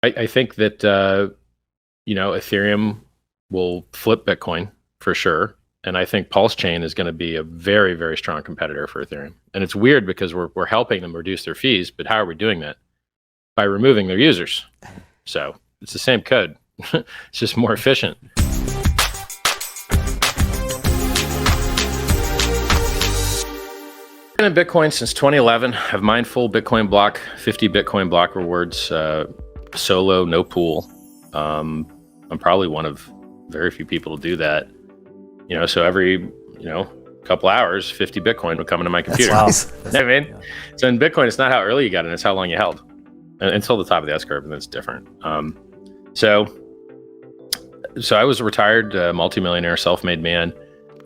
I think that Ethereum will flip Bitcoin for sure. And I think Pulsechain is going to be a very, very strong competitor for Ethereum. And it's weird because we're helping them reduce their fees, but how are we doing that? By removing their users. So it's the same code. It's just more efficient. I've been in Bitcoin since 2011. I've mined full Bitcoin block, 50 Bitcoin block rewards, solo, no pool. I'm probably one of very few people to do that. So every, couple hours, 50 Bitcoin would come into my computer. That's You know what I mean? Yeah. So in Bitcoin, it's not how early you got in, it's how long you held. Until the top of the S-curve, and that's different. So I was a retired multimillionaire, self-made man,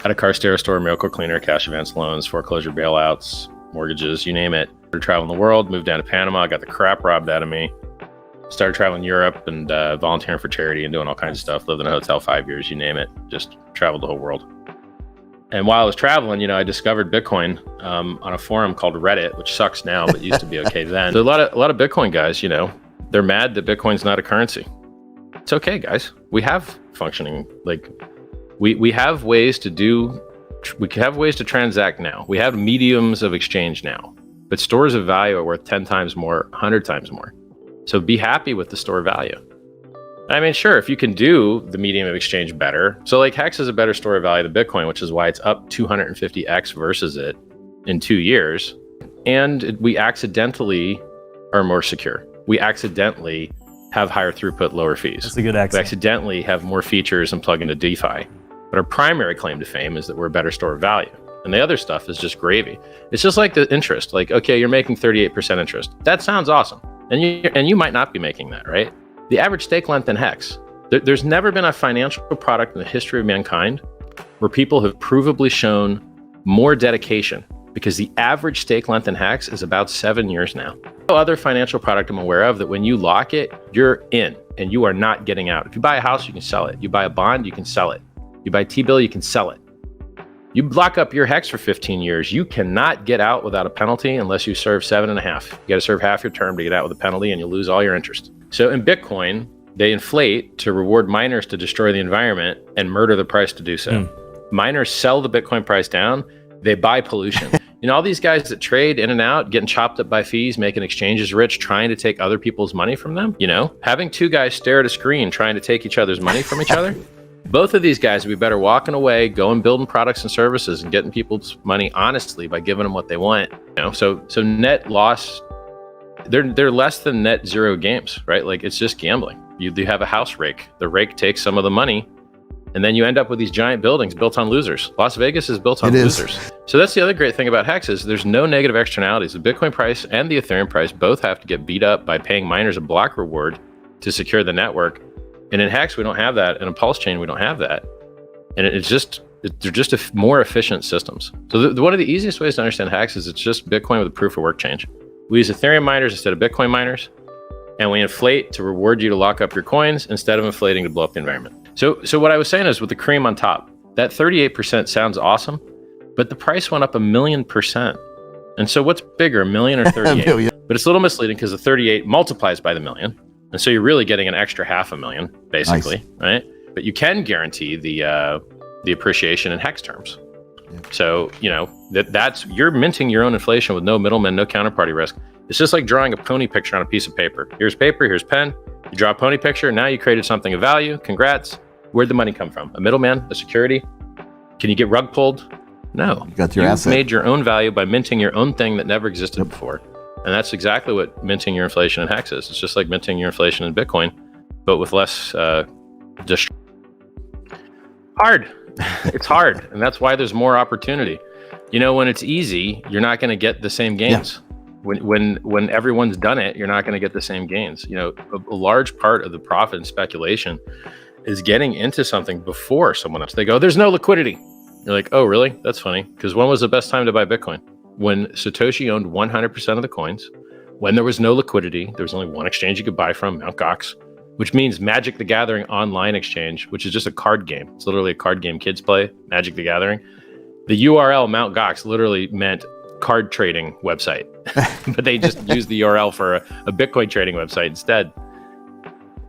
had a car stereo store, miracle cleaner, cash advance loans, foreclosure bailouts, mortgages, you name it. Started traveling the world, moved down to Panama, got the crap robbed out of me. Started traveling Europe and volunteering for charity and doing all kinds of stuff. Lived in a hotel 5 years, you name it. Just traveled the whole world. And while I was traveling, I discovered Bitcoin on a forum called Reddit, which sucks now, but used to be okay then. So a lot of Bitcoin guys, they're mad that Bitcoin's not a currency. It's okay, guys. We have functioning, we have ways to transact now. We have mediums of exchange now, but stores of value are worth 10 times more, 100 times more. So be happy with the store value. I mean, sure, if you can do the medium of exchange better. So Hex is a better store of value than Bitcoin, which is why it's up 250x versus it in 2 years. And we accidentally are more secure. We accidentally have higher throughput, lower fees. That's a good accent. We accidentally have more features and plug into DeFi. But our primary claim to fame is that we're a better store of value. And the other stuff is just gravy. It's just like the interest. Okay, you're making 38% interest. That sounds awesome. And you might not be making that, right? The average stake length in Hex. There's never been a financial product in the history of mankind where people have provably shown more dedication, because the average stake length in Hex is about 7 years now. No other financial product I'm aware of that when you lock it, you're in and you are not getting out. If you buy a house, you can sell it. You buy a bond, you can sell it. You buy T-bill, you can sell it. You lock up your Hex for 15 years, you cannot get out without a penalty unless you serve 7.5. You got to serve half your term to get out with a penalty, and you'll lose all your interest. So in Bitcoin, they inflate to reward miners to destroy the environment and murder the price to do so. Miners sell the Bitcoin price down, they buy pollution. All these guys that trade in and out, getting chopped up by fees, making exchanges rich, trying to take other people's money from them, having two guys stare at a screen trying to take each other's money from each other. Both of these guys would be better walking away, going building products and services and getting people's money honestly by giving them what they want. So net loss, they're less than net zero games, right? It's just gambling. You have a house rake. The rake takes some of the money, and then you end up with these giant buildings built on losers. Las Vegas is built on losers. So that's the other great thing about Hex is there's no negative externalities. The Bitcoin price and the Ethereum price both have to get beat up by paying miners a block reward to secure the network. And in Hex, we don't have that. And in Pulsechain, we don't have that. And they're just more efficient systems. So one of the easiest ways to understand Hex is it's just Bitcoin with a proof of work change. We use Ethereum miners instead of Bitcoin miners, and we inflate to reward you to lock up your coins instead of inflating to blow up the environment. So what I was saying is with the cream on top, that 38% sounds awesome, but the price went up 1,000,000%. And so what's bigger, 1 million or 38? But it's a little misleading because the 38 multiplies by the million. And so you're really getting an extra 500,000, basically, nice. Right? But you can guarantee the appreciation in Hex terms. Yeah. So, that's you're minting your own inflation with no middleman, no counterparty risk. It's just like drawing a pony picture on a piece of paper. Here's paper, here's pen. You draw a pony picture. Now you created something of value. Congrats. Where'd the money come from? A middleman, a security? Can you get rug pulled? No. You got your asset. You've made your own value by minting your own thing that never existed before. And that's exactly what minting your inflation in Hex is. It's just like minting your inflation in Bitcoin, but with less hard. It's hard. And that's why there's more opportunity. When it's easy, you're not going to get the same gains. Yeah. When everyone's done it, you're not going to get the same gains. A large part of the profit and speculation is getting into something before someone else. They go, there's no liquidity. You're like, oh, really? That's funny. Because when was the best time to buy Bitcoin? When Satoshi owned 100% of the coins, when there was no liquidity, there was only one exchange you could buy from, Mt. Gox, which means Magic the Gathering online exchange, which is just a card game. It's literally a card game kids play, Magic the Gathering. The URL Mt. Gox literally meant card trading website, but they just used the URL for a Bitcoin trading website instead.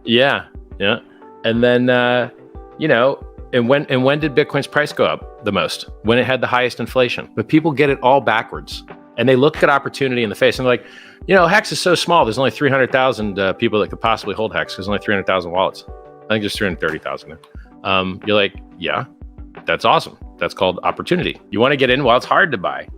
Yeah, yeah. And then, and when did Bitcoin's price go up the most? When it had the highest inflation. But people get it all backwards. And they look at opportunity in the face and they're like, Hex is so small. There's only 300,000 people that could possibly hold Hex. There's only 300,000 wallets. I think there's 330,000 now. You're like, yeah, that's awesome. That's called opportunity. You want to get in while it's hard to buy.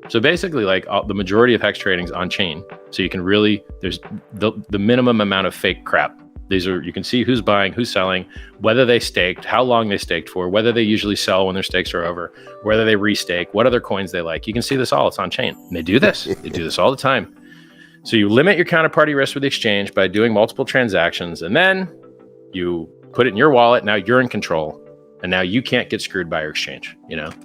So basically, like the majority of Hex trading is on chain. So you can really, there's the minimum amount of fake crap. You can see who's buying, who's selling, whether they staked, how long they staked for, whether they usually sell when their stakes are over, whether they restake, what other coins they like. You can see this all. It's on chain. And they do this. They do this all the time. So you limit your counterparty risk with the exchange by doing multiple transactions, and then you put it in your wallet. Now you're in control, and now you can't get screwed by your exchange.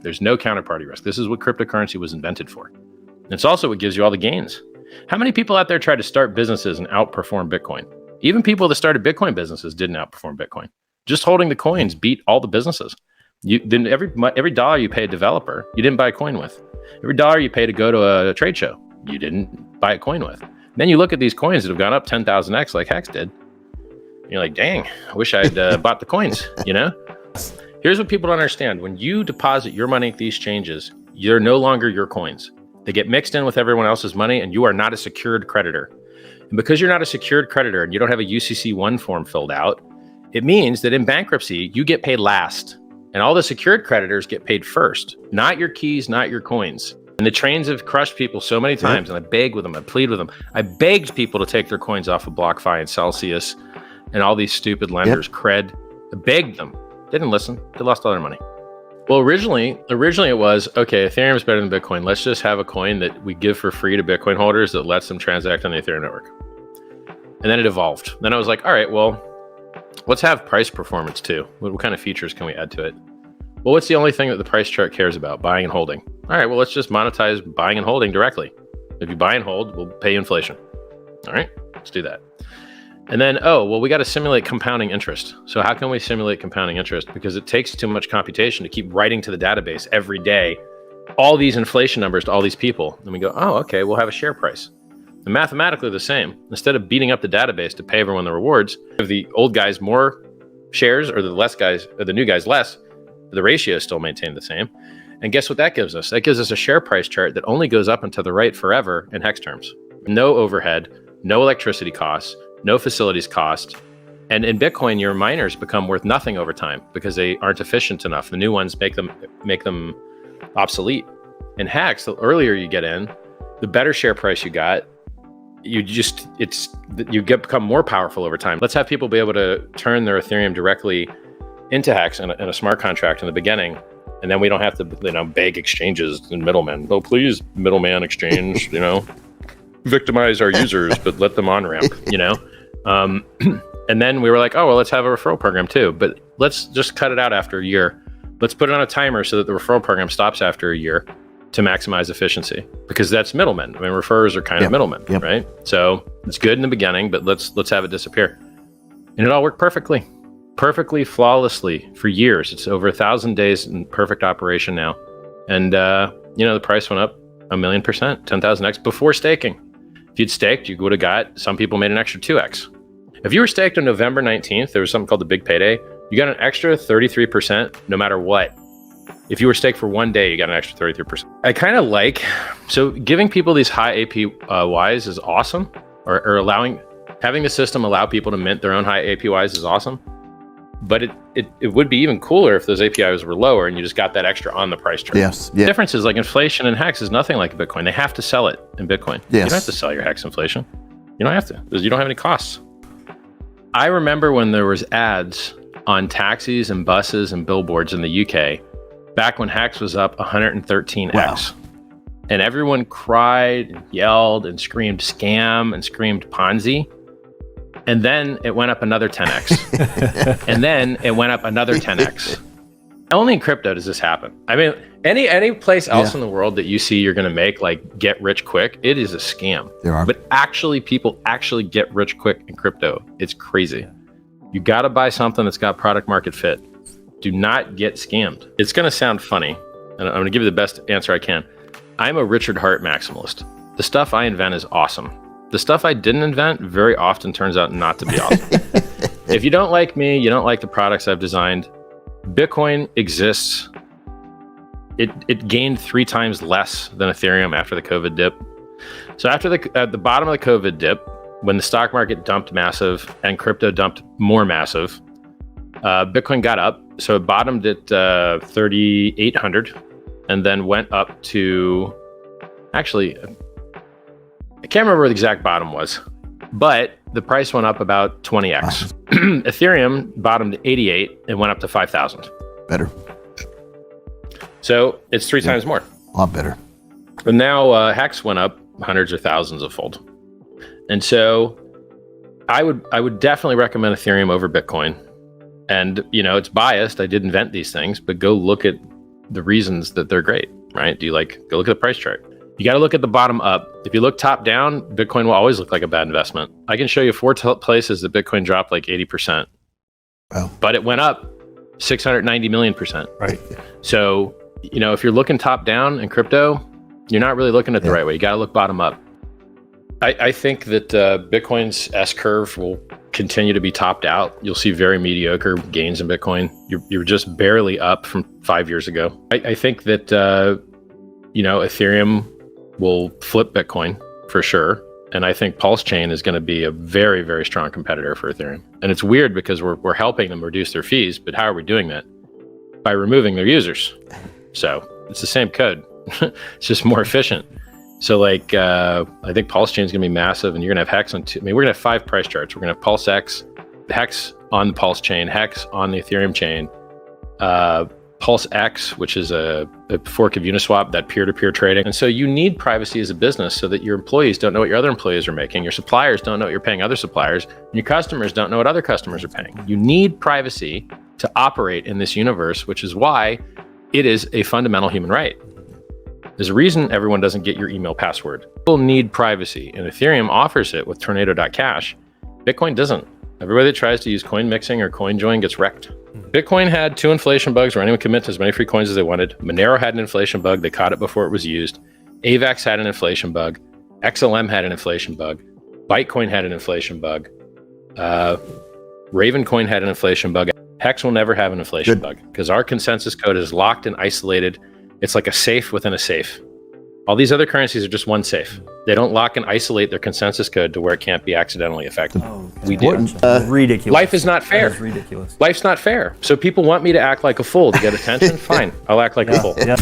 There's no counterparty risk. This is what cryptocurrency was invented for. And it's also what gives you all the gains. How many people out there try to start businesses and outperform Bitcoin? Even people that started Bitcoin businesses didn't outperform Bitcoin. Just holding the coins beat all the businesses. Then every dollar you pay a developer, you didn't buy a coin with. Every dollar you pay to go to a trade show, you didn't buy a coin with. Then you look at these coins that have gone up 10,000x like Hex did. And you're like, dang, I wish I'd bought the coins, Here's what people don't understand. When you deposit your money at these exchanges, you're no longer your coins. They get mixed in with everyone else's money, and you are not a secured creditor. And because you're not a secured creditor and you don't have a UCC1 form filled out, it means that in bankruptcy, you get paid last. And all the secured creditors get paid first, not your keys, not your coins. And the trains have crushed people so many times, and I beg with them, I plead with them. I begged people to take their coins off of BlockFi and Celsius and all these stupid lenders, Cred. I begged them. They didn't listen. They lost all their money. Well, originally it was, okay, Ethereum is better than Bitcoin. Let's just have a coin that we give for free to Bitcoin holders that lets them transact on the Ethereum network. And then it evolved. Then I was like, all right, well, let's have price performance too. What kind of features can we add to it? Well, what's the only thing that the price chart cares about? Buying and holding. All right, well, let's just monetize buying and holding directly. If you buy and hold, we'll pay inflation. All right, let's do that. And then, we got to simulate compounding interest. So how can we simulate compounding interest? Because it takes too much computation to keep writing to the database every day, all these inflation numbers to all these people. And we go, okay, we'll have a share price. And mathematically the same. Instead of beating up the database to pay everyone the rewards, give the old guys more shares or the new guys less, the ratio is still maintained the same. And guess what that gives us? That gives us a share price chart that only goes up and to the right forever in Hex terms. No overhead, no electricity costs, no facilities cost. And in Bitcoin, your miners become worth nothing over time because they aren't efficient enough. The new ones make them obsolete. In Hex, the earlier you get in, the better share price you got, you become more powerful over time. Let's have people be able to turn their Ethereum directly into Hex in a smart contract in the beginning. And then we don't have to, beg exchanges and middlemen. Oh, please, middleman exchange, victimize our users, but let them on ramp, And then we were like, let's have a referral program too, but let's just cut it out after a year. Let's put it on a timer so that the referral program stops after a year to maximize efficiency, because that's middlemen. I mean, referrers are kind of middlemen, right? So it's good in the beginning, but let's have it disappear. And it all worked perfectly, flawlessly for years. It's over 1,000 days in perfect operation now. And, the price went up 1,000,000%, 10,000x before staking. If you'd staked, you would have got, some people made an extra 2x. If you were staked on November 19th, there was something called the big payday. You got an extra 33% no matter what. If you were staked for 1 day, you got an extra 33%. I kind of so giving people these high APYs is awesome, or having the system allow people to mint their own high APYs is awesome. But it would be even cooler if those APIs were lower and you just got that extra on the price chart. Yes. The difference is like inflation in Hex is nothing like Bitcoin. They have to sell it in Bitcoin. Yes. You don't have to sell your Hex inflation. You don't have to, because you don't have any costs. I remember when there was ads on taxis and buses and billboards in the UK back when Hex was up 113x. Wow. And everyone cried and yelled and screamed scam and screamed Ponzi. And then it went up another 10x. And then it went up another 10x. Only in crypto does this happen. I mean, any place else in the world that you see you're going to make get rich quick, it is a scam. There are. But people actually get rich quick in crypto. It's crazy. You got to buy something that's got product market fit. Do not get scammed. It's going to sound funny, and I'm going to give you the best answer I can. I'm a Richard Hart maximalist. The stuff I invent is awesome. The stuff I didn't invent very often turns out not to be awesome. If you don't like me, you don't like the products I've designed, Bitcoin exists. It gained 3 times less than Ethereum after the COVID dip. So after at the bottom of the COVID dip, when the stock market dumped massive and crypto dumped more massive, Bitcoin got up. So it bottomed at 3,800 and then went up to, actually, I can't remember where the exact bottom was, but the price went up about 20x. Ethereum bottomed at 88 and went up to 5,000. Better. So it's 3 times more. A lot better. And now Hex went up hundreds or thousands of fold. And so I would definitely recommend Ethereum over Bitcoin. And, you know, it's biased. I did invent these things, but go look at the reasons that they're great, right? Go look at the price chart. You got to look at the bottom up. If you look top down, Bitcoin will always look like a bad investment. I can show you 4 places that Bitcoin dropped like 80%. Wow. But it went up 690 million%. Right. So, you know, if you're looking top down in crypto, you're not really looking at the right way. You got to look bottom up. I think that Bitcoin's S-curve will continue to be topped out. You'll see very mediocre gains in Bitcoin. You're just barely up from 5 years ago. I think that, you know, Ethereum will flip Bitcoin for sure. And I think Pulsechain is going to be a very, very strong competitor for Ethereum. And it's weird because we're helping them reduce their fees, but how are we doing that? By removing their users. So it's the same code. It's just more efficient. So like, I think Pulsechain is going to be massive, and you're going to have Hex on we're going to have 5 price charts. We're going to have PulseX, Hex on the Pulsechain, Hex on the Ethereum chain, PulseX, which is a fork of Uniswap, that peer-to-peer trading. And so you need privacy as a business so that your employees don't know what your other employees are making, your suppliers don't know what you're paying other suppliers, and your customers don't know what other customers are paying. You need privacy to operate in this universe, which is why it is a fundamental human right. There's a reason everyone doesn't get your email password. People need privacy, and Ethereum offers it with Tornado.cash. Bitcoin doesn't. Everybody that tries to use coin mixing or coin join gets wrecked. Bitcoin had 2 inflation bugs where anyone could mint as many free coins as they wanted. Monero had an inflation bug. They caught it before it was used. AVAX had an inflation bug. XLM had an inflation bug. Bytecoin had an inflation bug. Ravencoin had an inflation bug. Hex will never have an inflation bug because our consensus code is locked and isolated. It's like a safe within a safe. All these other currencies are just one safe. They don't lock and isolate their consensus code to where it can't be accidentally affected. Oh, okay. We do. Ridiculous. Life is not fair. That is ridiculous. Life's not fair. So people want me to act like a fool to get attention. Fine, I'll act like a fool. Yeah.